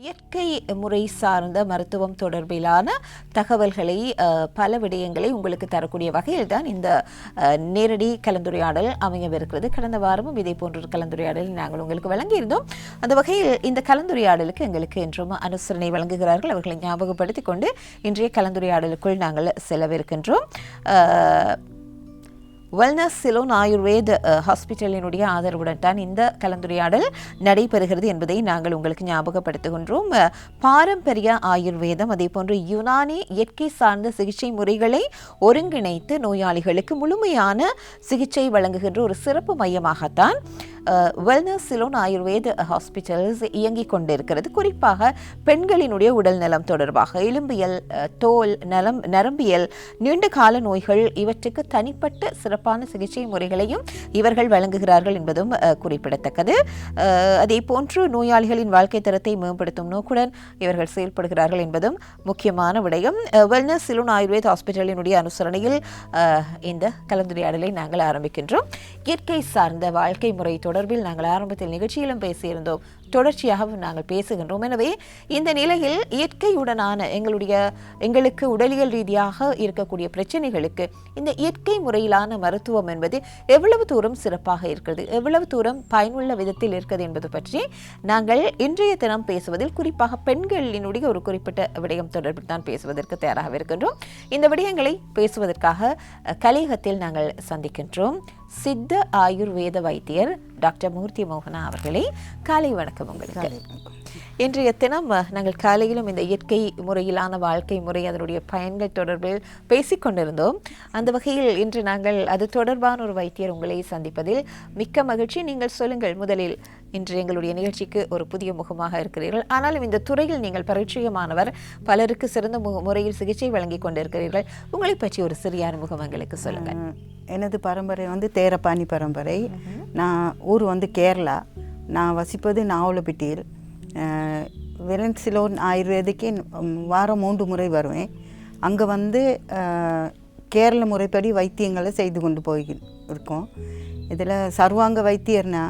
இயற்கை முறை சார்ந்த மருத்துவம் தொடர்பிலான தகவல்களை பல விடயங்களை உங்களுக்கு தரக்கூடிய வகையில் தான் இந்த நேரடி கலந்துரையாடல் அமையவிருக்கிறது. கடந்த வாரமும் இதே போன்ற கலந்துரையாடல் நாங்கள் உங்களுக்கு வழங்கியிருந்தோம். அந்த வகையில் இந்த கலந்துரையாடலுக்கு எங்களுக்கு என்றும் அனுசரணை வழங்குகிறார்கள். அவர்களை ஞாபகப்படுத்திக் கொண்டு இன்றைய கலந்துரையாடலுக்குள் நாங்கள் செல்லவிருக்கின்றோம். வெல்னஸ் சிலோன் ஆயுர்வேத ஹாஸ்பிட்டலினுடைய ஆதரவுடன் தான் இந்த கலந்துரையாடல் நடைபெறுகிறது என்பதை நாங்கள் உங்களுக்கு ஞாபகப்படுத்துகின்றோம். பாரம்பரிய ஆயுர்வேதம் அதே போன்று யுனானி இயற்கை சார்ந்த சிகிச்சை முறைகளை ஒருங்கிணைத்து நோயாளிகளுக்கு முழுமையான சிகிச்சை வழங்குகின்ற ஒரு சிறப்பு மையமாகத்தான் வெல்னஸ் சிலோன் ஆயுர்வேத ஹாஸ்பிட்டல்ஸ் இயங்கிக் கொண்டிருக்கிறது. குறிப்பாக பெண்களினுடைய உடல் நலம் தொடர்பாக எலும்பியல், தோல் நலம், நரம்பியல், நீண்ட கால நோய்கள் இவற்றுக்கு தனிப்பட்ட சிறப்பான சிகிச்சை முறைகளையும் இவர்கள் வழங்குகிறார்கள் என்பதும் குறிப்பிடத்தக்கது. அதே போன்று நோயாளிகளின் வாழ்க்கை தரத்தை மேம்படுத்தும் நோக்குடன் இவர்கள் செயல்படுகிறார்கள் என்பதும் முக்கியமான விடயம். வெல்னஸ் சிலோன் ஆயுர்வேத ஹாஸ்பிட்டலினுடைய அனுசரணையில் இந்த கலந்துரையாடலை நாங்கள் ஆரம்பிக்கின்றோம். இயற்கை சார்ந்த வாழ்க்கை முறை தொடர்பில் நாங்கள் ஆரம்பத்தில் நிகழ்ச்சியிலும் பேசியிருந்தோம், தொடர்ச்சியாக நாங்கள் பேசுகின்றோம். எனவே இந்த நிலையில் இயற்கையுடனான எங்களுக்கு உடலியல் ரீதியாக இருக்கக்கூடிய பிரச்சனைகளுக்கு இந்த இயற்கை முறையிலான மருத்துவம் என்பது எவ்வளவு தூரம் சிறப்பாக இருக்கிறது, எவ்வளவு தூரம் பயனுள்ள விதத்தில் இருக்கிறது என்பது பற்றி நாங்கள் இன்றைய தினம் பேசுவதில் குறிப்பாக பெண்களினுடைய ஒரு குறிப்பிட்ட விடயம் தொடர்பில் தான் பேசுவதற்கு தயாராக இருக்கின்றோம். இந்த விடயங்களை பேசுவதற்காக கலையகத்தில் நாங்கள் சந்திக்கின்றோம் சித்த ஆயுர்வேத வைத்தியர் டாக்டர் மூர்த்தி மோகனா அவர்களை. காலை வணக்கம் உங்களுக்கு. இன்றைய தினம் நாங்கள் காலையிலும் இந்த இயற்கை முறையிலான வாழ்க்கை முறை அதனுடைய பயன்கள் தொடர்பில் பேசிக்கொண்டிருந்தோம். அந்த வகையில் இன்று நாங்கள் அது தொடர்பான ஒரு வைத்தியர் உங்களை சந்திப்பதில் மிக்க மகிழ்ச்சி. நீங்கள் சொல்லுங்கள், முதலில் இன்று எங்களுடைய நிகழ்ச்சிக்கு ஒரு புதிய முகமாக இருக்கிறீர்கள், ஆனாலும் இந்த துறையில் நீங்கள் பரிச்சயமானவர், பலருக்கு சிறந்த முறையில் சிகிச்சை வழங்கி கொண்டிருக்கிறீர்கள். உங்களை பற்றி ஒரு சிறிய அறிமுகம் எங்களுக்கு சொல்லுங்கள். எனது பரம்பரை தேரப்பாணி பரம்பரை. நான் ஊர் கேரளா. நான் வசிப்பது நாவலப்பிட்டியில். வெல்னஸ் சிலோன் ஆயுர்வேதிக்கு வாரம் 3 முறை வருவேன். அங்கே கேரள முறைப்படி வைத்தியங்களை செய்து கொண்டு இருக்கோம். இதில் சர்வாங்க வைத்தியர்னா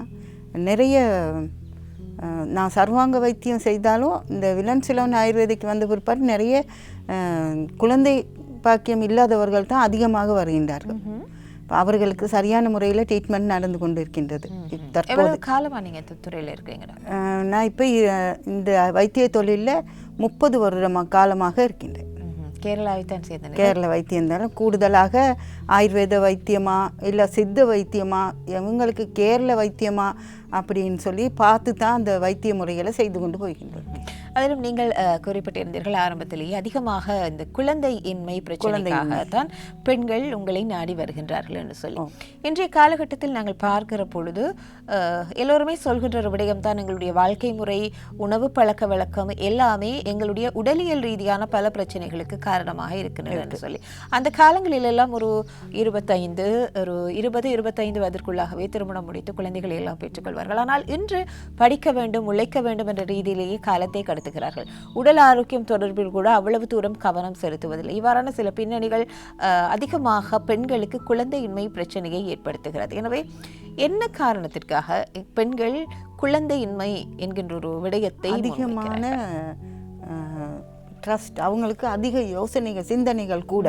நிறைய நான் சர்வாங்க வைத்தியம் செய்தாலும் இந்த வெல்னஸ் சிலோன் ஆயுர்வேதிக்கு வந்த பிற்பாடு நிறைய குழந்தை பாக்கியம் இல்லாதவர்கள் தான் அதிகமாக வருகின்றார்கள். அவர்களுக்கு சரியான முறையில் ட்ரீட்மெண்ட் நடந்து கொண்டு இருக்கின்றது. தற்போது காலமாக நீங்கள் இந்த துறையில் இருக்கீங்க? நான் இப்போ இந்த வைத்திய தொழிலில் 30 வருட காலமாக இருக்கின்றேன். கேரளாவைத்தான் சேர்ந்தேன். கேரள வைத்தியம் இருந்தாலும் கூடுதலாக ஆயுர்வேத வைத்தியமா இல்லை சித்த வைத்தியமா இவங்களுக்கு கேரள வைத்தியமா அப்படின்னு சொல்லி பார்த்து தான் அந்த வைத்திய முறைகளை செய்து கொண்டு போகின்றோம். அதிலும் நீங்கள் குறிப்பிட்டிருந்தீர்கள் ஆரம்பத்திலேயே அதிகமாக இந்த குழந்தை இன்மை பிரச்சனைக்காக தான் பெண்கள் உங்களை நாடி வருகின்றார்கள் என்று சொல்லி. இன்றைய காலகட்டத்தில் நாங்கள் பார்க்கிற பொழுது எல்லோருமே சொல்கின்ற ஒரு விடயம் தான், எங்களுடைய வாழ்க்கை முறை, உணவு பழக்க வழக்கம் எல்லாமே எங்களுடைய உடலியல் ரீதியான பல பிரச்சனைகளுக்கு காரணமாக இருக்கின்றன என்று சொல்லி. அந்த காலங்களிலெல்லாம் ஒரு 20-25 வயதிற்குள்ளாகவே திருமணம் முடித்து குழந்தைகளை எல்லாம் பெற்றுக்கொள்வார்கள். ஆனால் இன்று படிக்க வேண்டும், உழைக்க வேண்டும் என்ற ரீதியிலேயே காலத்தை கடத்துகிறார்கள். உடல் ஆரோக்கியம் தொடர்பில் கூட அவ்வளவு தூரம் கவனம் செலுத்துவதில்லை. இவ்வாறான சில பின்னணிகள் அதிகமாக பெண்களுக்கு குழந்தையின்மை பிரச்சனையை ஏற்படுத்துகிறது. எனவே என்ன காரணத்திற்காக பெண்கள் குழந்தையின்மை என்கின்ற ஒரு விடயத்தை அதிகமான ட்ரஸ்ட், அவங்களுக்கு அதிக யோசனைகள், சிந்தனைகள் கூட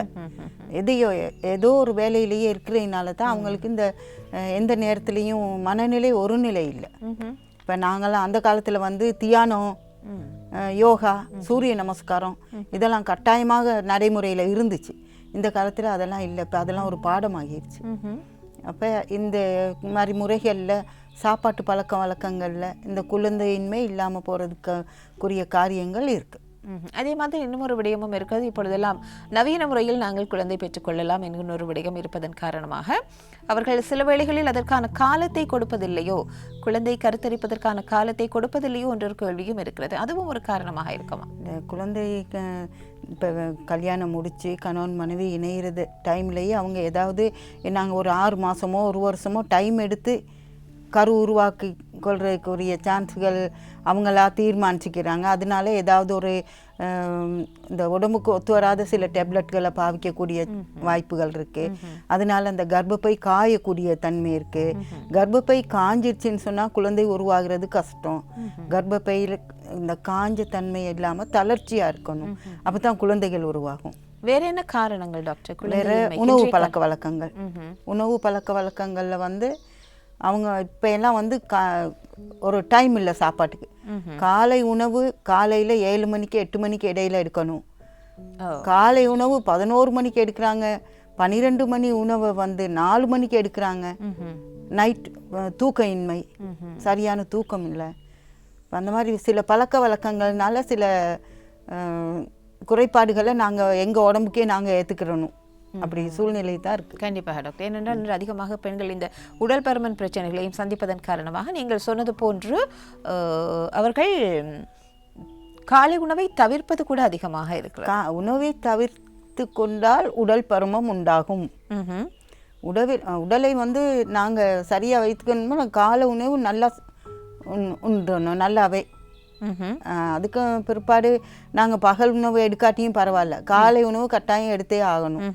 ஏதோ ஒரு வேலையிலேயே இருக்கிறதுனால தான் அவங்களுக்கு இந்த எந்த நேரத்துலையும் மனநிலை ஒரு நிலை இல்லை. இப்போ நாங்களாம் அந்த காலத்தில் தியானம், யோகா, சூரிய நமஸ்காரம் இதெல்லாம் கட்டாயமாக நடைமுறையில் இருந்துச்சு. இந்த காலத்தில் அதெல்லாம் இல்லை. இப்போ அதெல்லாம் ஒரு பாடமாகிடுச்சு. அப்போ இந்த மாதிரி முறைகளில், சாப்பாட்டு பழக்க வழக்கங்களில் இந்த குழந்தையின்மை இல்லாமல் போகிறதுக்குரிய காரியங்கள் இருக்குது. அதே மாதிரி இன்னும் ஒரு விடயமும் இருக்கிறது. இப்பொழுதெல்லாம் நவீன முறையில் நாங்கள் குழந்தை பெற்றுக்கொள்ளலாம் என்கிற ஒரு விடயம் இருப்பதன் காரணமாக அவர்கள் சில வேளைகளில் அதற்கான காலத்தை கொடுப்பதில்லையோ, குழந்தை கருத்தரிப்பதற்கான காலத்தை கொடுப்பதில்லையோ என்ற ஒரு கேள்வியும் இருக்கிறது. அதுவும் ஒரு காரணமாக இருக்குமா? இந்த குழந்தை இப்போ கல்யாணம் முடித்து கணவன் மனைவி இணையிறது டைம்லேயே அவங்க ஏதாவது நாங்கள் ஒரு 6 மாதமோ 1 வருஷமோ டைம் எடுத்து கரு உருவாக்கி கொள்றதுக்குரிய சான்ஸுகள் அவங்களா தீர்மானிச்சுக்கிறாங்க. அதனால ஏதாவது ஒரு இந்த உடம்புக்கு ஒத்து வராத சில டேப்லெட்களை பாவிக்கக்கூடிய வாய்ப்புகள் இருக்குது. அதனால அந்த கர்ப்பப்பை காயக்கூடிய தன்மை இருக்குது. கர்ப்பப்பை காஞ்சிருச்சுன்னு சொன்னால் குழந்தை உருவாகிறது கஷ்டம். கர்ப்பப்பையில் இந்த காஞ்ச தன்மை இல்லாமல் தளர்ச்சியாக இருக்கணும், அப்போ தான் குழந்தைகள் உருவாகும். வேற என்ன காரணங்கள் டாக்டர்? வேறு உணவு பழக்க வழக்கங்கள். உணவு பழக்க வழக்கங்களில் வந்து அவங்க இப்போ எல்லாம் வந்து ஒரு டைம் இல்லை சாப்பாட்டுக்கு. காலை உணவு காலையில் 7 மணிக்கு 8 மணிக்கு இடையில எடுக்கணும். காலை உணவு 11 மணிக்கு எடுக்கிறாங்க. 12 மணி உணவை வந்து 4 மணிக்கு எடுக்கிறாங்க. நைட் தூக்க இன்மை, சரியான தூக்கம் இல்லை. அந்த மாதிரி சில பழக்க வழக்கங்கள்னால சில குறைபாடுகளை நாங்கள் எங்கள் உடம்புக்கே நாங்கள் ஏற்றுக்கிறணும். அப்படி சூழ்நிலை தான் இருக்குது. கண்டிப்பாக டாக்டர். ஏனென்றால் இன்று அதிகமாக பெண்கள் இந்த உடல் பருமன் பிரச்சனைகளையும் சந்திப்பதன் காரணமாக நீங்கள் சொன்னது போன்று அவர்கள் காலை உணவை தவிர்ப்பது கூட அதிகமாக இருக்கிறது. உணவை தவிர்த்து கொண்டால் உடல் பருமம் உண்டாகும். உடலை வந்து நாங்கள் சரியாக வைத்துக்கணுமோ காலை உணவு நல்லா உண்டணும், நல்லாவே. அதுக்கு பிற்பாடு நாங்கள் பகல் உணவு எடுக்காட்டியும் பரவாயில்ல, காலை உணவு கட்டாயம் எடுத்தே ஆகணும்.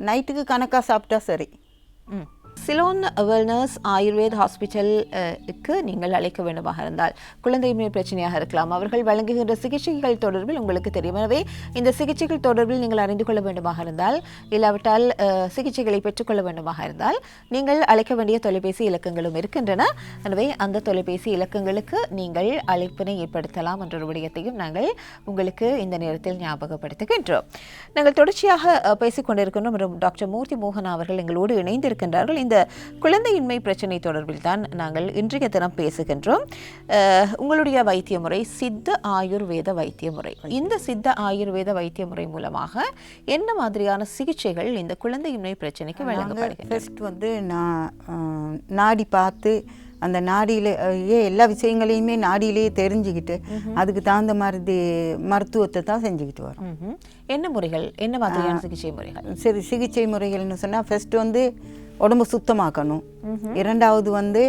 நைட்டுக்கு கணக்காக சாப்பிட்டா சரி. சிலோன் வெல்னஸ் ஆயுர்வேத ஹாஸ்பிட்டலுக்கு நீங்கள் அழைக்க வேண்டுமாக இருந்தால் குழந்தையின்மை பிரச்சனையாக இருக்கலாம், அவர்கள் வழங்குகின்ற சிகிச்சைகள் தொடர்பில் உங்களுக்கு தெரியும். எனவே இந்த சிகிச்சைகள் தொடர்பில் நீங்கள் அறிந்து கொள்ள வேண்டுமாக இருந்தால், இல்லாவிட்டால் சிகிச்சைகளை பெற்றுக்கொள்ள வேண்டுமாக இருந்தால் நீங்கள் அழைக்க வேண்டிய தொலைபேசி இலக்கங்களும் இருக்கின்றன. எனவே அந்த தொலைபேசி இலக்கங்களுக்கு நீங்கள் அழைப்பினை ஏற்படுத்தலாம் என்ற விடயத்தையும் நாங்கள் உங்களுக்கு இந்த நேரத்தில் ஞாபகப்படுத்துகின்றோம். நாங்கள் தொடர்ச்சியாக பேசிக்கொண்டிருக்கின்றோம். டாக்டர் மூர்த்தி மோகன் அவர்கள் எங்களோடு இணைந்திருக்கின்றார்கள். இந்த குழந்தையின்மை பிரச்சனை தொடர்பில் தான் நாங்கள் இன்றைய தினம் பேசுகின்றோம். உங்களுடைய வைத்திய முறை சித்த ஆயுர்வேத வைத்திய முறை. இந்த சித்த ஆயுர்வேத வைத்திய முறை மூலமாக என்ன மாதிரியான சிகிச்சைகள் இந்த குழந்தையின்மை பிரச்சனைக்கு வழங்கப்படுகிறது? ஃபர்ஸ்ட் வந்து நான் நாடி பார்த்து அந்த நாடியில் எல்லா விஷயங்களையுமே நாடியிலேயே தெரிஞ்சுக்கிட்டு அதுக்கு தகுந்த மாதிரி மருத்துவத்தை தான் செஞ்சுக்கிட்டு வரோம். என்ன முறைகள், என்ன மாதிரியான சிகிச்சை முறைகள்? சரி, சிகிச்சை முறைகள்னு சொன்னால் ஃபர்ஸ்ட் வந்து உடம்பு சுத்தமாக்கணும். இரண்டாவது வந்து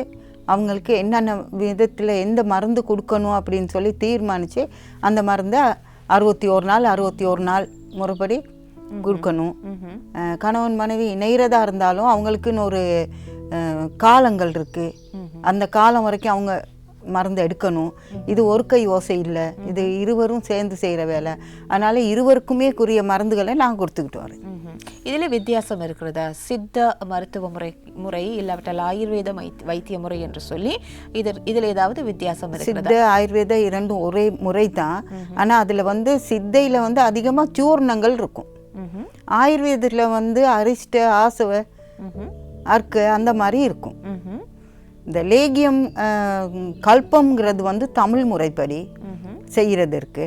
அவங்களுக்கு என்னென்ன விதத்தில் எந்த மருந்து கொடுக்கணும் அப்படின்னு சொல்லி தீர்மானித்து அந்த மருந்தை 61 நாள் முறைப்படி கொடுக்கணும். கணவன் மனைவி இணைகிறதா இருந்தாலும் அவங்களுக்குன்னு ஒரு காலங்கள் இருக்குது. அந்த காலம் வரைக்கும் அவங்க மருந்து எடுக்கணும். இது ஒரு கை ஓசை இல்லை, இது இருவரும் சேர்ந்து செய்கிற வேலை. அதனால் இருவருக்குமே கூறிய மருந்துகளை நான் கொடுத்துக்கிட்டு வரேன். இதில் வித்தியாசம் இருக்கிறதா? சித்த மருத்துவ முறை இல்லாவிட்டால் ஆயுர்வேத வைத்திய முறை என்று சொல்லி இதில் ஏதாவது வித்தியாசம் இருக்கிறதா? சித்த ஆயுர்வேத இரண்டும் ஒரே முறை தான். ஆனால் அதில் வந்து சித்தையில் வந்து அதிகமாக சூர்ணங்கள் இருக்கும். ஆயுர்வேதத்தில் வந்து அரிஷ்ட, ஆசவ, அர்க்க அந்த மாதிரி இருக்கும். இந்த லேகியம் கல்பம்ங்கிறது வந்து தமிழ் முறைப்படி செய்கிறது இருக்கு.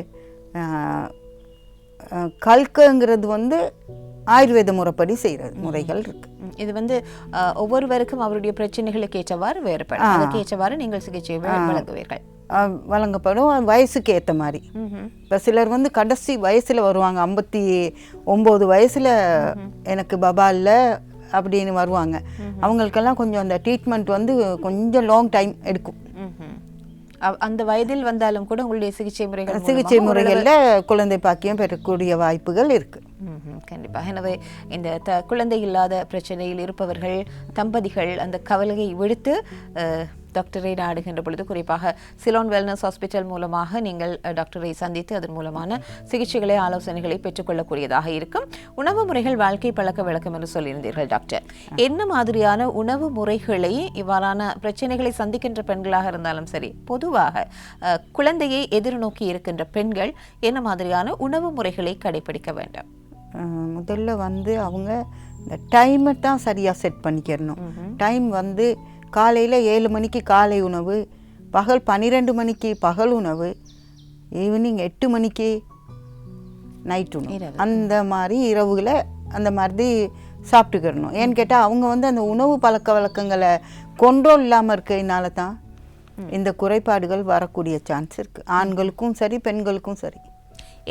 கல்கங்கிறது வந்து ஆயுர்வேத முறைப்படி செய்கிற முறைகள் இருக்கு. இது வந்து ஒவ்வொருவருக்கும் அவருடைய பிரச்சனைகளுக்கு ஏற்றவாறு வேறுபடும். அதுக்கு ஏற்றவாறு நீங்கள் சிகிச்சை வழங்குவீர்கள். வழங்கப்படும் வயசுக்கு ஏற்ற மாதிரி. இப்போ சிலர் வந்து கடைசி வயசில் வருவாங்க, 59 வயசில் எனக்கு பபா இல்லை அப்படின்னு வருவாங்க. அவங்களுக்கெல்லாம் கொஞ்சம் அந்த ட்ரீட்மெண்ட் வந்து கொஞ்சம் லாங் டைம் எடுக்கும். அந்த வயதில் வந்தாலும் கூட உங்களுடைய சிகிச்சை முறைகளில் குழந்தை பாக்கியம் பெறக்கூடிய வாய்ப்புகள் இருக்கு. கண்டிப்பாக. எனவே இந்த குழந்தை இல்லாத பிரச்சனையில் இருப்பவர்கள், தம்பதிகள் அந்த கவலையை விடுத்து டாக்டரை நாடுகின்ற பொழுது, குறிப்பாக சிலோன் வெல்னஸ் ஹாஸ்பிட்டல் மூலமாக நீங்கள் டாக்டரை சந்தித்து அதன் மூலமான சிகிச்சைகளை, ஆலோசனைகளை பெற்றுக்கொள்ளக்கூடியதாக இருக்கும். உணவு முறைகள் வாழ்க்கை பழக்க வழக்கம் என்று சொல்லியிருந்தீர்கள் டாக்டர். என்ன மாதிரியான உணவு முறைகளை இவ்வாறான பிரச்சனைகளை சந்திக்கின்ற பெண்களாக இருந்தாலும் சரி, பொதுவாக குழந்தையை எதிர்நோக்கி இருக்கின்ற பெண்கள் என்ன மாதிரியான உணவு முறைகளை கடைபிடிக்க வேண்டும்? முதல்ல வந்து அவங்க இந்த டைமை தான் சரியாக செட் பண்ணிக்கிறணும். டைம் வந்து காலையில் 7 மணிக்கு காலை உணவு, பகல் 12 மணிக்கு பகல் உணவு, ஈவினிங் 8 மணிக்கு நைட் உணவு. அந்த மாதிரி இரவுகளை அந்த மாதிரி சாப்பிட்டுக்கிடணும். ஏன்னு கேட்டால் அவங்க வந்து அந்த உணவு பழக்க வழக்கங்களை கண்ட்ரோல் இல்லாமல் இருக்கிறதுனால தான் இந்த குறைபாடுகள் வரக்கூடிய சான்ஸ் இருக்குது. ஆண்களுக்கும் சரி, பெண்களுக்கும் சரி.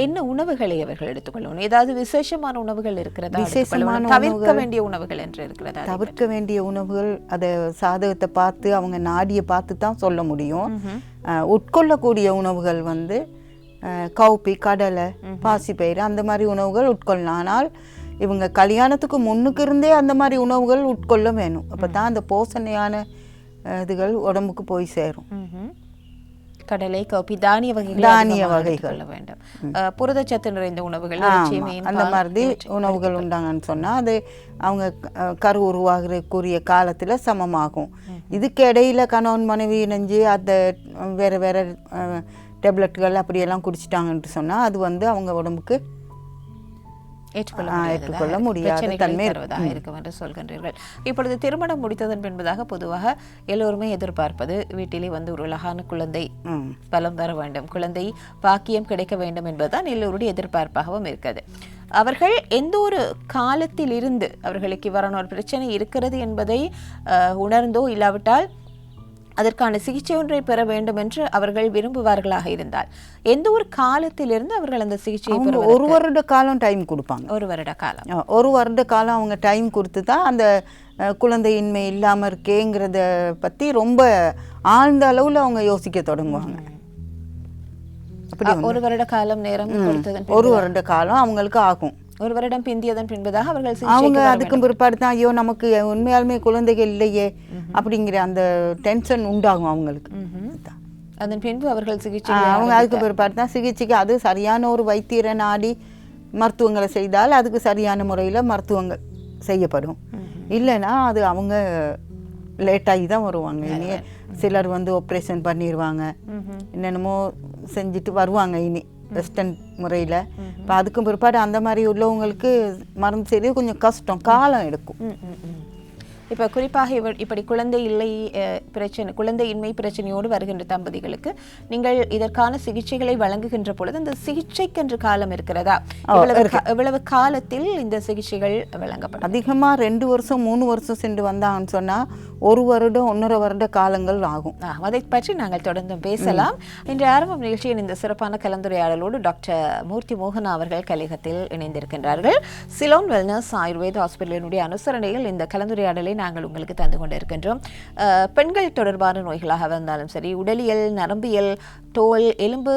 என்ன உணவுகளை அவர்கள் எடுத்துக்கொள்ளணும்? ஏதாவது விசேஷமான உணவுகள் இருக்கிறதா? விசேஷமான தவிர்க்க வேண்டிய உணவுகள் என்று இருக்கிறதா? தவிர்க்க வேண்டிய உணவுகள் அதை சாதகத்தை பார்த்து அவங்க நாடியை பார்த்து தான் சொல்ல முடியும். உட்கொள்ளக்கூடிய உணவுகள் வந்து கவுப்பி, கடலை, பாசிப்பயிறு அந்த மாதிரி உணவுகள் உட்கொள்ளலாம். ஆனால் இவங்க கல்யாணத்துக்கு முன்னுக்கு இருந்தே அந்த மாதிரி உணவுகள் உட்கொள்ள வேணும். அப்போ தான் அந்த போஷணையான இதுகள் உடம்புக்கு போய் சேரும். கடலை, காபி, தானிய வகைகள் வேண்டும். புரதச்சத்து நிறைந்த உணவுகள், அந்த மாதிரி உணவுகள் உண்டாங்கன்னு சொன்னால் அது அவங்க கரு உருவாகிறக்கூடிய காலத்தில் சமமாகும். இதுக்கு இடையில கணவன் மனைவி இணைஞ்சு அந்த வேறு வேறு டேப்லெட்டுகள் அப்படியெல்லாம் குடிச்சிட்டாங்கன்னு சொன்னால் அது வந்து அவங்க உடம்புக்கு ஏற்றுக்கொள்ள முடியாத தன்மை இருக்கும் என்று சொல்கின்றீர்கள். இப்பொழுது திருமணம் முடித்ததன் பின்பதாக பொதுவாக எல்லோருமே எதிர்பார்ப்பது வீட்டிலே வந்து ஒரு அழகான குழந்தை பலம் வர வேண்டும், குழந்தை பாக்கியம் கிடைக்க வேண்டும் என்பதுதான் எல்லோருடைய எதிர்பார்ப்பாகவும் இருக்கிறது. அவர்கள் எந்த ஒரு காலத்தில் இருந்து அவர்களுக்கு இவ்வாறான ஒரு பிரச்சனை இருக்கிறது என்பதை உணர்ந்தோ இல்லாவிட்டால் அதற்கான சிகிச்சை ஒன்றை பெற வேண்டும் என்று அவர்கள் விரும்புவார்களாக இருந்தால் எந்த ஒரு காலத்திலிருந்து அவர்கள் அந்த சிகிச்சையை பெற? ஒரு வருட காலம் டைம் கொடுப்பாங்க. ஒரு வருட காலம் அவங்க டைம் கொடுத்து தான் அந்த குழந்தையின்மை இல்லாமல் இருக்கேங்கிறத பற்றி ரொம்ப ஆழ்ந்த அளவில் அவங்க யோசிக்க தொடங்குவாங்க. அப்படி ஒரு வருட காலம் நேரம் கொடுத்ததன் ஒரு வருட காலம் அவங்களுக்கு ஆகும். ஒரு வருடம் பிந்தியதன் பின்பதாக அவங்க அதுக்கும் பிற்பாடு தான் ஐயோ நமக்கு உண்மையாலுமே குழந்தைகள் இல்லையே அப்படிங்கிற அந்த டென்ஷன் உண்டாகும் அவங்களுக்கு. அதன் பின்பு அவர்கள் சிகிச்சை அவங்க அதுக்கு பிற்பாடு தான் சிகிச்சைக்கு அது சரியான ஒரு வைத்தியரை நாடி மருத்துவங்களை செய்தால் அதுக்கு சரியான முறையில் மருத்துவங்கள் செய்யப்படும். இல்லைன்னா அது அவங்க லேட்டாகி தான் வருவாங்க. இனி சிலர் வந்து ஆப்ரேஷன் பண்ணிடுவாங்க, என்னென்னமோ செஞ்சுட்டு வருவாங்க இனி வெஸ்டர்ன் முறையில். இப்போ அதுக்கும் பிற்பாடு அந்த மாதிரி உள்ளவங்களுக்கு மருந்து செய்வது கொஞ்சம் கஷ்டம், காலம் எடுக்கும். இப்போ குறிப்பாக இப்படி குழந்தை இல்லை பிரச்சனை, குழந்தையின்மை பிரச்சனையோடு வருகின்ற தம்பதிகளுக்கு நீங்கள் இதற்கான சிகிச்சைகளை வழங்குகின்ற பொழுது அந்த சிகிச்சைக்கென்று காலம் இருக்கிறதா? எவ்வளவு காலத்தில் இந்த சிகிச்சைகள் வழங்கப்படும்? அதிகமாக 2 வருஷம் 3 வருஷம் சென்று வந்தாங்கன்னு சொன்னால் 1 வருடம் 1.5 வருட காலங்கள் ஆகும். அதை பற்றி நாங்கள் தொடர்ந்து பேசலாம். இன்று ஆரம்பம் நிகழ்ச்சியின் இந்த சிறப்பான கலந்துரையாடலோடு டாக்டர் மூர்த்தி மோகனா அவர்கள் கலையகத்தில் இணைந்திருக்கின்றார்கள். சிலோன் வெல்னஸ் ஆயுர்வேத ஹாஸ்பிட்டலினுடைய அனுசரணையில் இந்த கலந்துரையாடலை நாங்கள் உங்களுக்கு தந்து கொண்டிருக்கின்றோம். பெண்கள் தொடர்பான நோய்களாக இருந்தாலும் சரி, உடலியல், நரம்பியல், தோல், எலும்பு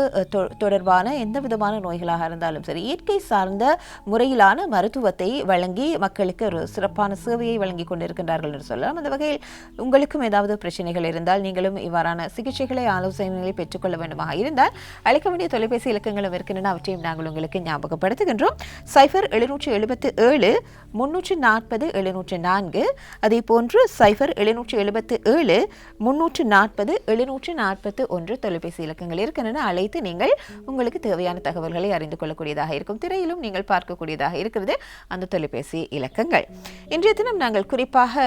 தொடர்பான எந்த விதமான நோய்களாக இருந்தாலும் சரி, இயற்கை சார்ந்த முறையிலான மருத்துவத்தை வழங்கி மக்களுக்கு ஒரு சிறப்பான சேவையை வழங்கி கொண்டிருக்கின்றார்கள் என்று சொல்லலாம். அந்த வகையில் உங்களுக்கும் ஏதாவது பிரச்சனைகள் இருந்தால், நீங்களும் இவ்வாறான சிகிச்சைகளை, ஆலோசனைகளை பெற்றுக்கொள்ள வேண்டுமாக இருந்தால் அழைக்க வேண்டிய தொலைபேசி இலக்கங்களும் இருக்கின்றன. அவற்றையும் நாங்கள் உங்களுக்கு ஞாபகப்படுத்துகின்றோம். 0777 340 704, அதே போன்று 0777 340 741 தொலைபேசி இலக்கங்கள் இருக்கின்றன. அழைத்து நீங்கள் உங்களுக்கு தேவையான தகவல்களை அறிந்து கொள்ளக்கூடியதாக இருக்கும். திரையிலும் நீங்கள் பார்க்கக்கூடியதாக இருக்கிறது அந்த தொலைபேசி இலக்கங்கள். இன்றைய தினம் நாங்கள் குறிப்பாக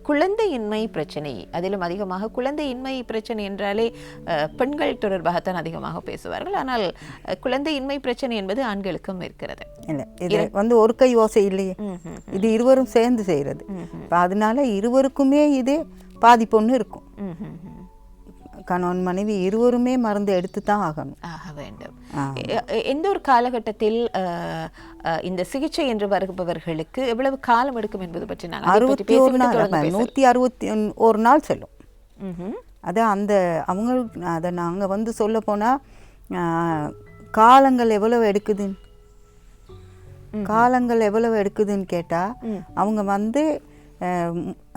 குழந்தையின்மை பிரச்சனை, அதிலும் அதிகமாக குழந்தையின்மை பிரச்சனை என்றாலே பெண்கள் தொடர்பாகத்தான் அதிகமாக பேசுவார்கள். ஆனால் குழந்தையின்மை பிரச்சனை என்பது ஆண்களுக்கும் இருக்கிறது. இது வந்து ஒரு கை ஓசை இல்லையே, இது இருவரும் சேர்ந்து செய்கிறது. அதனால இருவருக்குமே இது பாதிப்பொன்று இருக்கும். கணவன் மனைவி இருவருமே மருந்து எடுத்து தான் ஆக வேண்டும். எந்த ஒரு காலகட்டத்தில் இந்த சிகிச்சை என்று வருபவர்களுக்கு எவ்வளவு காலம் எடுக்கும் என்பது பற்றி நாங்கள் 161 நாள் செல்லும். அது அந்த அவங்களுக்கு அதை நாங்கள் வந்து சொல்ல போனால் காலங்கள் எவ்வளவு எடுக்குதுன்னு கேட்டால் அவங்க வந்து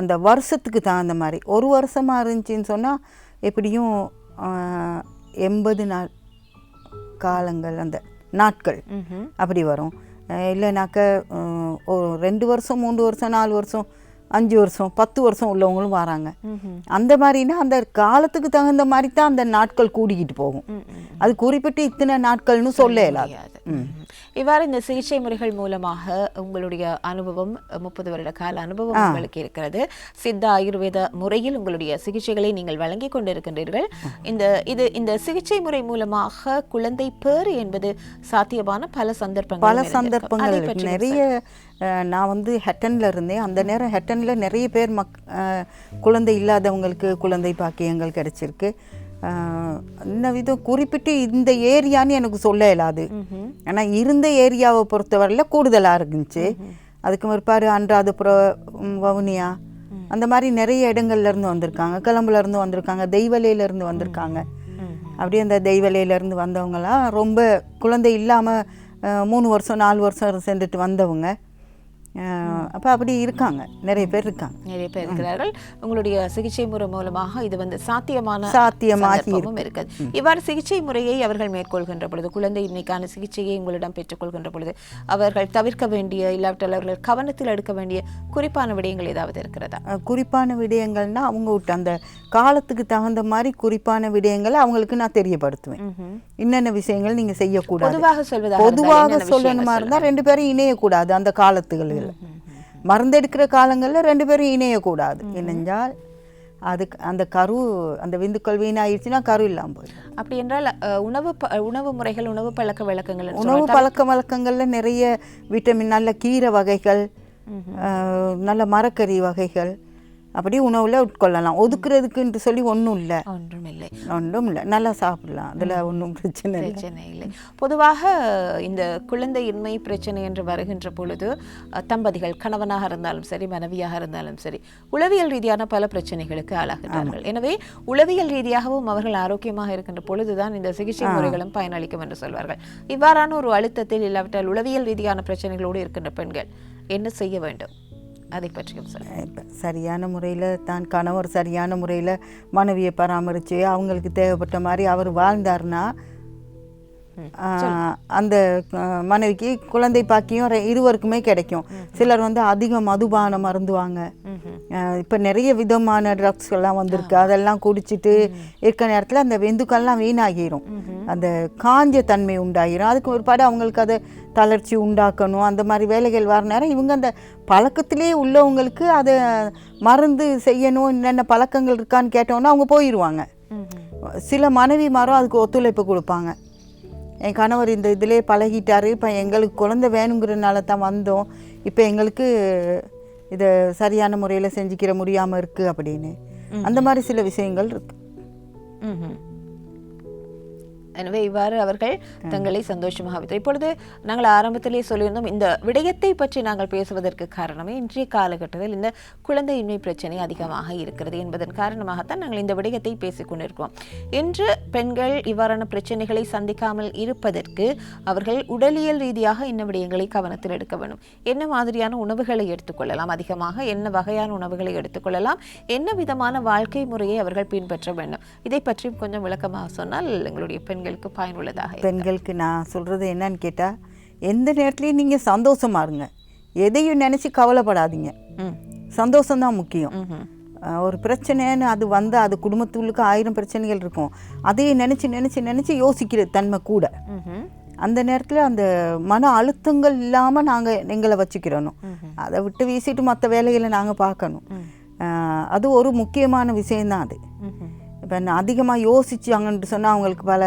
அந்த வருஷத்துக்கு தகுந்த மாதிரி, ஒரு வருஷமாக இருந்துச்சின்னு சொன்னால் எப்படியும் 80 நாள் காலங்கள், அந்த நாட்கள் அப்படி வரும். இல்லைனாக்க ஒரு 2 வருஷம் 3 வருஷம் 4 வருஷம் 5 வருஷம் 10 வருஷம் உள்ளவங்களும் வராங்க. அந்த மாதிரினா அந்த காலத்துக்கு தகுந்த மாதிரி தான் அந்த நாட்கள் கூடிக்கிட்டு போகும். அது குறிப்பிட்டு இத்தனை நாட்கள்னு சொல்ல இயலாது. இவ்வாறு இந்த சிகிச்சை முறைகள் மூலமாக உங்களுடைய அனுபவம், 30 வருட கால அனுபவம் உங்களுக்கு இருக்கிறது. சித்த ஆயுர்வேத முறையில் உங்களுடைய சிகிச்சைகளை நீங்கள் வழங்கி கொண்டிருக்கின்றீர்கள். இந்த சிகிச்சை முறை மூலமாக குழந்தை பேறு என்பது சாத்தியமான பல சந்தர்ப்பங்கள் நிறைய. நான் வந்து ஹெட்டனில் இருந்தேன். அந்த நேரம் ஹெட்டனில் நிறைய பேர் குழந்தை இல்லாதவங்களுக்கு குழந்தை பாக்கியங்கள் கிடைச்சிருக்கு. இந்த விதம் குறிப்பிட்டு இந்த ஏரியான்னு எனக்கு சொல்ல இயலாது. ஆனால் இருந்த ஏரியாவை பொறுத்தவரையில் கூடுதலாக இருந்துச்சு. அதுக்கு பிற்பாடு அன்றாதபுரம், வவுனியா அந்த மாதிரி நிறைய இடங்கள்லேருந்து வந்திருக்காங்க. கிளம்புலேருந்து வந்திருக்காங்க, தெய்வலையிலேருந்து வந்திருக்காங்க. அப்படியே அந்த தெய்வலையிலேருந்து வந்தவங்களாம் ரொம்ப குழந்தை இல்லாமல் 3 வருஷம் 4 வருஷம் சென்றுட்டு வந்தவங்க. அப்போ அப்படி இருக்காங்க, நிறைய பேர் இருக்காங்க, நிறைய பேர் இருக்கிறார்கள். உங்களுடைய சிகிச்சை முறை மூலமாக இது வந்து சாத்தியமாகி இருக்குது. இவ்வாறு சிகிச்சை முறையை அவர்கள் மேற்கொள்கின்ற பொழுது, குழந்தையின்மைக்கான சிகிச்சையை உங்களிடம் பெற்றுக்கொள்கின்ற பொழுது அவர்கள் தவிர்க்க வேண்டிய இல்லாவிட்டால் அவர்கள் கவனத்தில் எடுக்க வேண்டிய குறிப்பான விடயங்கள் ஏதாவது இருக்கிறதா? குறிப்பான விடயங்கள்னா அவங்க விட்டு அந்த காலத்துக்கு தகுந்த மாதிரி குறிப்பான விடயங்களை அவங்களுக்கு நான் தெரியப்படுத்துவேன். என்னென்ன விஷயங்கள் நீங்கள் செய்யக்கூடாது, பொதுவாக சொல்லணுமா இருந்தால் 2 பேரும் இணையக்கூடாது. அந்த காலத்துகளில் மருந்தெடுக்கிற காலங்களில் 2 பேரும் இணையக்கூடாது. இணைஞ்சால் அதுக்கு அந்த கரு, அந்த விந்துக்கள் வீணாயிடுச்சுன்னா கரு இல்லாமல் போயிடும். அப்படி என்றால் உணவு முறைகள், உணவு பழக்க வழக்கங்கள், உணவு பழக்க வழக்கங்களில் நிறைய விட்டமின், நல்ல கீரை வகைகள், நல்ல மரக்கறி வகைகள் அப்படி உணவில் உட்கொள்ளலாம். ஒதுக்குறதுக்குன்ட்டு சொல்லி ஒன்றும் இல்லை, நல்லா சாப்பிடலாம், அதில் ஒன்றும் பிரச்சனை இல்லை. பொதுவாக இந்த குழந்தையின்மை பிரச்சனை என்று வருகின்ற பொழுது தம்பதிகள், கணவனாக இருந்தாலும் சரி, மனைவியாக இருந்தாலும் சரி, உளவியல் ரீதியான பல பிரச்சனைகளுக்கு ஆளாகிறார்கள். எனவே உளவியல் ரீதியாகவும் அவர்கள் ஆரோக்கியமாக இருக்கின்ற பொழுதுதான் இந்த சிகிச்சை முறைகளும் பயனளிக்கும் என்று சொல்வார்கள். இவ்வாறான ஒரு அழுத்தத்தில் இல்லாவிட்டால் உளவியல் ரீதியான பிரச்சனைகளோடு இருக்கின்ற பெண்கள் என்ன செய்ய வேண்டும், அதை பற்றியும் சொல்லுங்கள். சரியான முறையில் தான் கணவர் சரியான முறையில் மனைவியை பராமரித்து அவங்களுக்கு தேவைப்பட்ட மாதிரி அவர் வாழ்ந்தார்னா அந்த மனைவிக்கு குழந்தை பாக்கியம் இருவருக்குமே கிடைக்கும். சிலர் வந்து அதிக மதுபானம் மருந்துவாங்க. இப்போ நிறைய விதமான ட்ரக்ஸ் எல்லாம் வந்திருக்கு. அதெல்லாம் குடிச்சிட்டு இருக்க நேரத்தில் அந்த வெந்துக்கெல்லாம் வீணாகிரும், அந்த காஞ்ச தன்மை உண்டாகிரும். அதுக்கு ஒருபாடு அவங்களுக்கு அதை தளர்ச்சி உண்டாக்கணும். அந்த மாதிரி வேலைகள் வர நேரம் இவங்க அந்த பழக்கத்திலே உள்ளவங்களுக்கு அதை மருந்து செய்யணும், என்னென்ன பழக்கங்கள் இருக்கான்னு கேட்டோன்னா அவங்க போயிடுவாங்க. சில மனைவிமாரும் அதுக்கு ஒத்துழைப்பு கொடுப்பாங்க. என் கணவர் இந்த இதிலே பழகிட்டார், இப்போ எங்களுக்கு குழந்தை வேணுங்கிறதுனால தான் வந்தோம், இப்போ எங்களுக்கு இதை சரியான முறையில் செஞ்சுக்கிற முடியாமல் இருக்குது அப்படின்னு அந்த மாதிரி சில விஷயங்கள் இருக்கு. எனவே இவ்வாறு அவர்கள் தங்களை சந்தோஷமாக வைத்தார். இப்பொழுது நாங்கள் ஆரம்பத்திலே சொல்லியிருந்தோம், இந்த விடயத்தை பற்றி நாங்கள் பேசுவதற்கு காரணமே இன்றைய காலகட்டத்தில் இந்த குழந்தையின்மை பிரச்சனை அதிகமாக இருக்கிறது என்பதன் காரணமாகத்தான் நாங்கள் இந்த விடயத்தை பேசிக்கொண்டிருக்கிறோம். இன்று பெண்கள் இவ்வாறான பிரச்சனைகளை சந்திக்காமல் இருப்பதற்கு அவர்கள் உடலியல் ரீதியாக என்ன விடயங்களை கவனத்தில் எடுக்க வேண்டும், என்ன மாதிரியான உணவுகளை எடுத்துக்கொள்ளலாம், அதிகமாக என்ன வகையான உணவுகளை எடுத்துக்கொள்ளலாம், என்ன விதமான வாழ்க்கை முறையை அவர்கள் பின்பற்ற வேண்டும், இதை பற்றியும் கொஞ்சம் விளக்கமாக சொன்னால் எங்களுடைய பெண்களுக்கு பயனுள்ளதாக. பெண்களுக்கு நான் சொல்கிறது என்னன்னு கேட்டால், எந்த நேரத்துலையும் நீங்கள் சந்தோஷமாக இருங்க, எதையும் நினச்சி கவலைப்படாதீங்க, சந்தோஷம்தான் முக்கியம். ஒரு பிரச்சனைன்னு அது வந்து அது குடும்பத்துக்கு 1000 பிரச்சனைகள் இருக்கும், அதையே நினச்சி நினச்சி நினச்சி யோசிக்கிற தன்மை கூட. அந்த நேரத்தில் அந்த மன அழுத்தங்கள் இல்லாமல் நாங்கள் எங்களை வச்சுக்கிறணும், அதை விட்டு வீசிட்டு மற்ற வேலைகளை நாங்கள் பார்க்கணும். அது ஒரு முக்கியமான விஷயந்தான் அது. இப்போ அதிகமாக யோசிச்சாங்கன்ட்டு சொன்னால் அவங்களுக்கு பல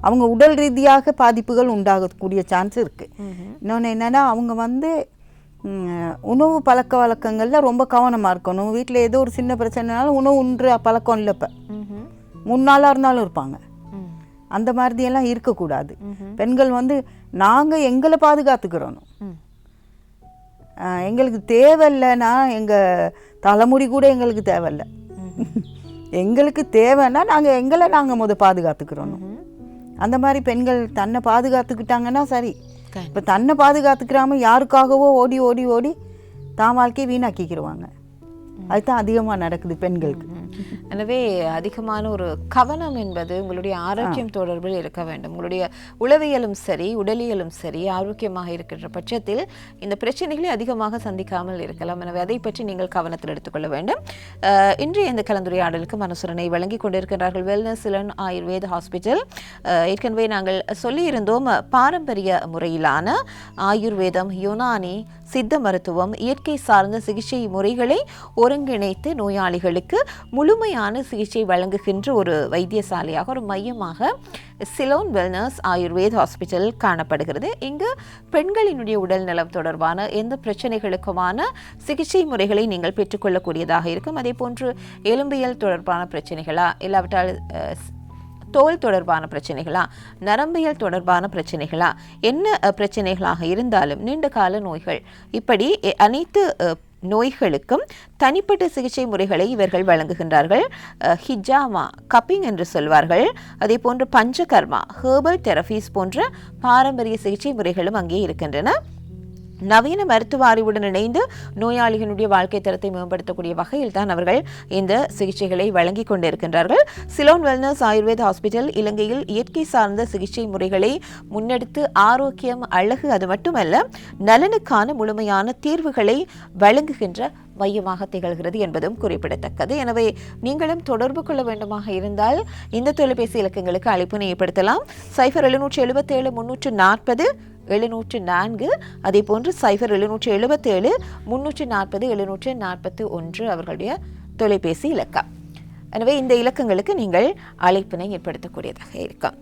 அவங்க உடல் ரீதியாக பாதிப்புகள் உண்டாகக்கூடிய சான்ஸ் இருக்குது. இன்னொன்று என்னென்னா, அவங்க வந்து உணவு பழக்க வழக்கங்களில் ரொம்ப கவனமாக இருக்கணும். வீட்டில் ஏதோ ஒரு சின்ன பிரச்சனைனாலும் உணவு உண்ற பழக்கம் இல்லை, இப்போ 3 நாளாக இருந்தாலும் இருப்பாங்க, அந்த மாதிரியெல்லாம் இருக்கக்கூடாது. பெண்கள் வந்து நாங்கள் எங்களை பாதுகாத்துக்கிறோம், எங்களுக்கு தேவையில்லைன்னா எங்கள் தலைமுடி கூட எங்களுக்கு தேவையில்லை, எங்களுக்கு தேவைன்னா நாங்கள் பாதுகாத்துக்கிறோம். அந்த மாதிரி பெண்கள் தன்னை பாதுகாத்துக்கிட்டாங்கன்னா சரி. இப்போ தன்னை பாதுகாத்துக்கிறாம யாருக்காகவோ ஓடி ஓடி ஓடி தான் வாழ்க்கையை வீணாக்கிக்கிடுவாங்க. அதுதான் அதிகமாக நடக்குது பெண்களுக்கு. எனவே அதிகமான ஒரு கவனம் என்பது உங்களுடைய ஆரோக்கியம் தொடர்பில் இருக்க வேண்டும். உங்களுடைய உளவியலும் சரி, உடலியலும் சரி ஆரோக்கியமாக இருக்கின்ற பட்சத்தில் இந்த பிரச்சனைகளை அதிகமாக சந்திக்காமல் இருக்கலாம். எனவே அதை பற்றி நீங்கள் கவனத்தில் எடுத்துக்கொள்ள வேண்டும். இன்றைய இந்த கலந்துரையாடலுக்கு மனுசரனை வழங்கி கொண்டிருக்கிறார்கள் வெல்னஸ் இலன் ஆயுர்வேத ஹாஸ்பிட்டல். ஏற்கனவே நாங்கள் சொல்லியிருந்தோம், பாரம்பரிய முறையிலான ஆயுர்வேதம், யுனானி, சித்த மருத்துவம், இயற்கை சார்ந்த சிகிச்சை முறைகளை ஒருங்கிணைத்து நோயாளிகளுக்கு முழுமையான சிகிச்சை வழங்குகின்ற ஒரு வைத்தியசாலையாக, ஒரு மையமாக சிலோன் வெல்னஸ் ஆயுர்வேத் ஹாஸ்பிட்டல் காணப்படுகிறது. இங்கு பெண்களினுடைய உடல் நலம் தொடர்பான எந்த பிரச்சனைகளுக்குமான சிகிச்சை முறைகளை நீங்கள் பெற்றுக்கொள்ளக்கூடியதாக இருக்கும். அதே போன்று எலும்பியல் தொடர்பான பிரச்சனைகளா, இல்லாவிட்டால் தோல் தொடர்பான பிரச்சனைகளா, நரம்பியல் தொடர்பான பிரச்சனைகளா, என்ன பிரச்சனைகளாக இருந்தாலும் நீண்ட கால நோய்கள், இப்படி அனைத்து நோய்களுக்கும் தனிப்பட்ட சிகிச்சை முறைகளை இவர்கள் வழங்குகின்றார்கள். ஹிஜாமா, கப்பிங் என்று சொல்வார்கள். அதே போன்று பஞ்சகர்மா, ஹெர்பல் தெரபிஸ் போன்ற பாரம்பரிய சிகிச்சை முறைகளும் அங்கே இருக்கின்றன. நவீன மருத்துவ அறிவுடன் இணைந்து நோயாளிகளுடைய வாழ்க்கை தரத்தை மேம்படுத்தக்கூடிய வகையில் தான் அவர்கள் இந்த சிகிச்சைகளை வழங்கி கொண்டிருக்கின்றார்கள். சிலோன் வெல்னஸ் ஆயுர்வேத ஹாஸ்பிட்டல் இலங்கையில் இயற்கை சார்ந்த சிகிச்சை முறைகளை முன்னெடுத்து ஆரோக்கியம், அழகு, அது மட்டுமல்ல நலனுக்கான முழுமையான தீர்வுகளை வழங்குகின்ற மையமாக திகழ்கிறது என்பதும் குறிப்பிடத்தக்கது. எனவே நீங்களும் தொடர்பு கொள்ள வேண்டுமாக இருந்தால் இந்த தொலைபேசி இலக்கங்களுக்கு அழைப்பினை ஏற்படுத்தலாம். 0777 340 704, அதே போன்று 0777 340 741 அவர்களுடைய தொலைபேசி இலக்கம். எனவே இந்த இலக்கங்களுக்கு நீங்கள் அழைப்பினை ஏற்படுத்தக்கூடியதாக இருக்கும்.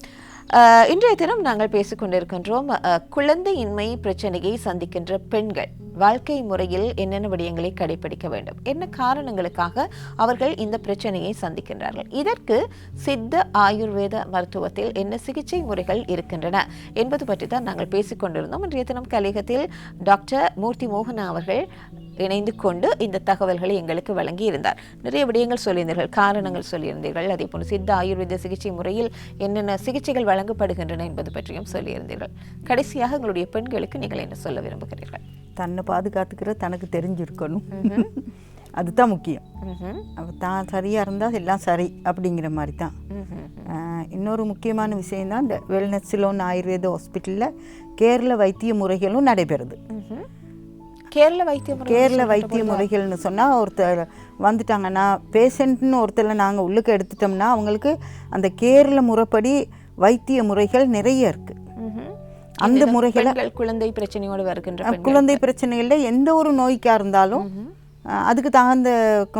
இன்றைய தினம் நாங்கள் பேசிக்கொண்டிருக்கின்றோம் குழந்தையின்மை பிரச்சனையை சந்திக்கின்ற பெண்கள் வாழ்க்கை முறையில் என்னென்ன விடயங்களை கடைபிடிக்க வேண்டும், என்ன காரணங்களுக்காக அவர்கள் இந்த பிரச்சனையை சந்திக்கின்றார்கள், இதற்கு சித்த ஆயுர்வேத மருத்துவத்தில் என்ன சிகிச்சை முறைகள் இருக்கின்றன என்பது பற்றி தான் நாங்கள் பேசிக்கொண்டிருந்தோம். இன்றைய தினம் கலையகத்தில் டாக்டர் மூர்த்தி மோகனா அவர்கள் இணைந்து கொண்டு இந்த தகவல்களை எங்களுக்கு வழங்கி இருந்தார். நிறைய விடயங்கள் சொல்லியிருந்தீர்கள், காரணங்கள் சொல்லியிருந்தீர்கள். அதே போன்று சித்த ஆயுர்வேத சிகிச்சை முறையில் என்னென்ன சிகிச்சைகள் வழங்கப்படுகின்றன என்பது பற்றியும் சொல்லியிருந்தீர்கள். கடைசியாக எங்களுடைய பெண்களுக்கு நீங்கள் என்ன சொல்ல விரும்புகிறீர்கள்? தன்னை பாதுகாத்துக்கிற தனக்கு தெரிஞ்சிருக்கணும், அதுதான் முக்கியம். தான் சரியாக இருந்தால் எல்லாம் சரி அப்படிங்கிற மாதிரி தான். இன்னொரு முக்கியமான விஷயம்தான் இந்த வெல்னஸ் சிலோன் ஆயுர்வேத ஹாஸ்பிட்டலில் கேரள வைத்திய முறைகளும் நடைபெறுது. கேரள வைத்திய முறைகள்னு சொன்னால் ஒருத்தர் வந்துட்டாங்கன்னா, பேஷண்ட்னு ஒருத்தரை நாங்கள் உள்ளுக்கு எடுத்துட்டோம்னா அவங்களுக்கு அந்த கேரள முறைப்படி வைத்திய முறைகள் நிறைய இருக்குது. அந்த முறைகளை குழந்தை பிரச்சனையோடு வருகின்ற குழந்தை பிரச்சனைகளில் எந்த ஒரு நோய்க்காக இருந்தாலும் அதுக்கு தகுந்த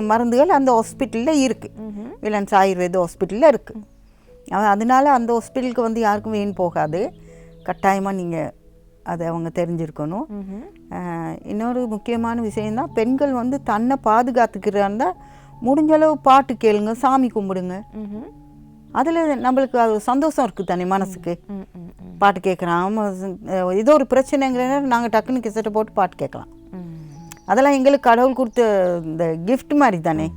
மருந்துகள் அந்த ஹாஸ்பிட்டலில் இருக்குது. வெல்னஸ் ஆயுர்வேத ஹாஸ்பிட்டலில் இருக்குது. அதனால அந்த ஹாஸ்பிட்டலுக்கு வந்து யாருக்கும் வீண் போகாது. கட்டாயமாக நீங்கள் அதை அவங்க தெரிஞ்சிருக்கணும். இன்னொரு முக்கியமான விஷயந்தான், பெண்கள் வந்து தன்னை பாதுகாத்துக்கிறாருந்தா முடிஞ்சளவு பாட்டு கேளுங்க, சாமி கும்பிடுங்க. அதில் நம்மளுக்கு அது சந்தோஷம் இருக்குது தானே மனசுக்கு. பாட்டு கேட்குறான், ஏதோ ஒரு பிரச்சனைங்கிற நாங்கள் டக்குன்னு கிசட்டை போட்டு பாட்டு கேட்கலாம். அதெல்லாம் எங்களுக்கு கடவுள் கொடுத்த இந்த கிஃப்ட் மாதிரி தானே.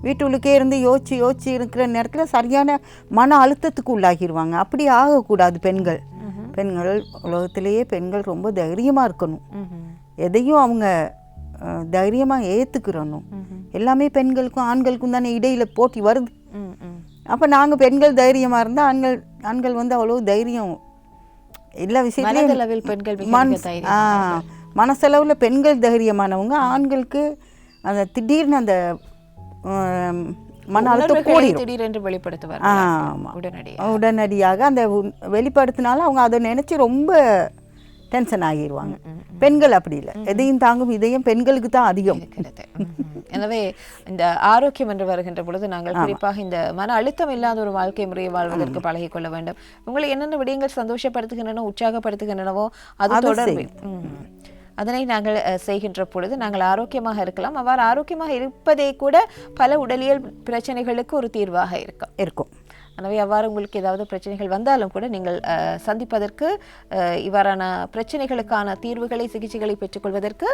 வீட்டுக்குள்ளே இருந்து யோசிச்சு இருக்கிற நேரத்தில் சரியான மன அழுத்தத்துக்கு உள்ளாகிடுவாங்க. அப்படி ஆகக்கூடாது. பெண்கள் உலகத்திலேயே பெண்கள் ரொம்ப தைரியமாக இருக்கணும். எதையும் அவங்க தைரியமாக ஏற்றுக்கிறணும். எல்லாமே பெண்களுக்கும் ஆண்களுக்கும் தானே இடையில் போட்டி வருது. அப்போ நாங்கள் பெண்கள் தைரியமாக இருந்தால் ஆண்கள் வந்து அவ்வளோ தைரியம் எல்லா விஷயத்துலையும் மனசளவில் பெண்கள் தைரியமானவங்க. ஆண்களுக்கு அந்த திடீர்னு அந்த மன அழுத்தம் கூடிரும். உடனடியாக அந்த வெளிப்படுத்தினாலும் அவங்க அதை நினைச்சு ரொம்ப டென்ஷன் ஆகிடுவாங்க. பெண்கள் அப்படி இல்லை, எதையும் தாங்கும் இதயம் பெண்களுக்கு தான் அதிகம். எனவே இந்த ஆரோக்கியம் என்று வருகின்ற பொழுது நாங்கள் குறிப்பாக இந்த மன அழுத்தம் இல்லாத ஒரு வாழ்க்கை முறையை வாழ்வதற்கு பழகிக்கொள்ள வேண்டும். உங்களை என்னென்ன விடயங்கள் சந்தோஷப்படுத்துகின்றனோ, உற்சாகப்படுத்துகின்றனவோ அது தொடர்பு அதனை நாங்கள் செய்கின்ற பொழுது நாங்கள் ஆரோக்கியமாக இருக்கலாம். அவ்வாறு ஆரோக்கியமாக இருப்பதே கூட பல உடலியல் பிரச்சனைகளுக்கு ஒரு தீர்வாக இருக்கும். எனவே அவ்வாறு உங்களுக்கு ஏதாவது பிரச்சனைகள் வந்தாலும் கூட நீங்கள் சந்திப்பதற்கு, இவ்வாறான பிரச்சனைகளுக்கான தீர்வுகளை, சிகிச்சைகளை பெற்றுக்கொள்வதற்கு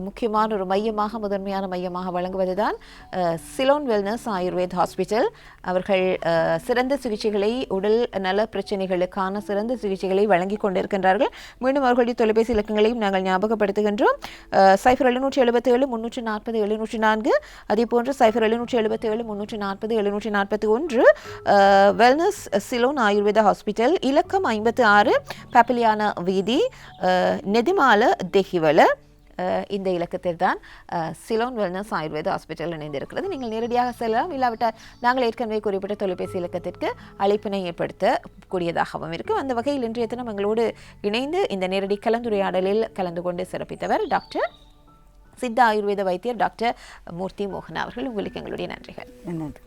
முக்கியமான ஒரு மையமாக, முதன்மையான மையமாக வழங்குவதுதான் சிலோன் வெல்னஸ் ஆயுர்வேத் ஹாஸ்பிட்டல். அவர்கள் சிறந்த சிகிச்சைகளை, உடல் நல பிரச்சனைகளுக்கான சிறந்த சிகிச்சைகளை வழங்கி கொண்டிருக்கின்றார்கள். மீண்டும் அவர்களுடைய தொலைபேசி இலக்கங்களையும் நாங்கள் ஞாபகப்படுத்துகின்றோம். 0777 340 704, அதே போன்று 0777 340 741, வெல்னஸ் சிலோன் ஆயுர்வேத ஹாஸ்பிட்டல், இலக்கம் 56, பாப்பிலியானா வீதி, நெதிமால தெஹிவல. இந்த இலக்கத்தில் தான் சிலோன் வெல்னஸ் ஆயுர்வேத ஹாஸ்பிட்டல் இணைந்திருக்கிறது. நீங்கள் நேரடியாக செல்லலாம், இல்லாவிட்டால் நாங்கள் ஏற்கனவே குறிப்பிட்ட தொலைபேசி இலக்கத்திற்கு அழைப்பினை ஏற்படுத்தக்கூடியதாகவும் இருக்கும். அந்த வகையில் இன்றைய தினம் எங்களோடு இணைந்து இந்த நேரடி கலந்துரையாடலில் கலந்து கொண்டு சிறப்பித்தவர் டாக்டர் சித்த ஆயுர்வேத வைத்தியர் டாக்டர் மூர்த்தி மோகன் அவர்கள். உங்களுக்கு எங்களுடைய நன்றிகள். நன்றி.